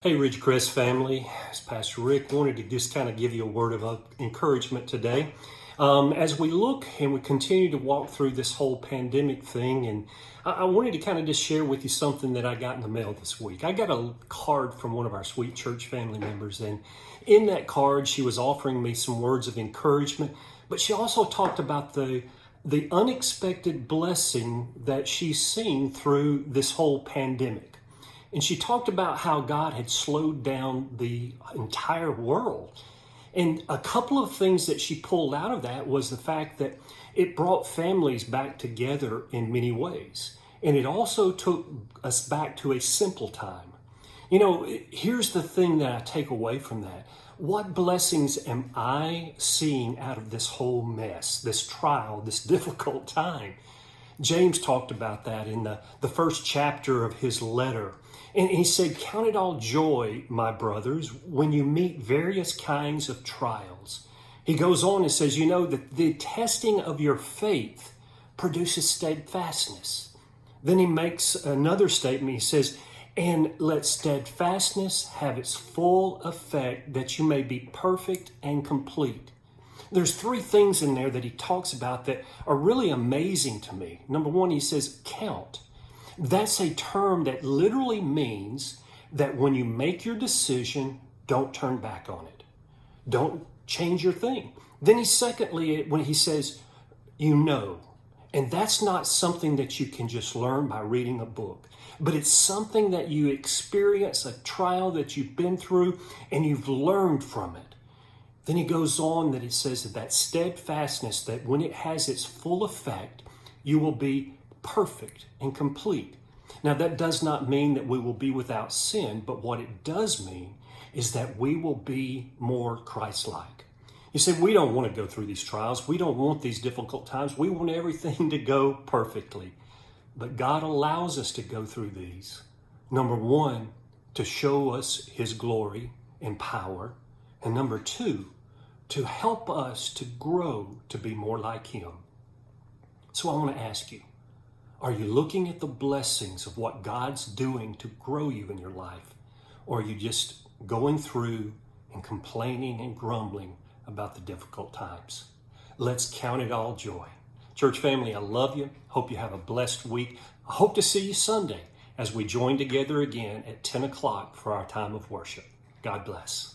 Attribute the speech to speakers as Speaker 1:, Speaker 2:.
Speaker 1: Hey, Ridgecrest family. It's Pastor Rick. Wanted to just kind of give you a word of encouragement today. As we look and we continue to walk through this whole pandemic thing, and I wanted to kind of just share with you something that I got in the mail this week. I got a card from one of our sweet church family members, and in that card, she was offering me some words of encouragement, but she also talked about the unexpected blessing that she's seen through this whole pandemic. And she talked about how God had slowed down the entire world. And a couple of things that she pulled out of that was the fact that it brought families back together in many ways. And it also took us back to a simple time. You know, here's the thing that I take away from that. What blessings am I seeing out of this whole mess, this trial, this difficult time? James talked about that in the first chapter of his letter. And he said, "Count it all joy, my brothers, when you meet various kinds of trials." He goes on and says, you know, that the testing of your faith produces steadfastness. Then he makes another statement. He says, "And let steadfastness have its full effect, that you may be perfect and complete." There's three things in there that he talks about that are really amazing to me. Number one, he says, count. That's a term that literally means that when you make your decision, don't turn back on it. Don't change your thing. Then when he says, you know, and that's not something that you can just learn by reading a book, but it's something that you experience, a trial that you've been through, and you've learned from it. Then he goes on that it says that steadfastness, that when it has its full effect, you will be perfect and complete. Now, that does not mean that we will be without sin, but what it does mean is that we will be more Christ-like. You see, we don't want to go through these trials. We don't want these difficult times. We want everything to go perfectly. But God allows us to go through these. Number one, to show us His glory and power. And number two, to help us to grow to be more like Him. So I want to ask you, are you looking at the blessings of what God's doing to grow you in your life? Or are you just going through and complaining and grumbling about the difficult times? Let's count it all joy. Church family, I love you. Hope you have a blessed week. I hope to see you Sunday as we join together again at 10 o'clock for our time of worship. God bless.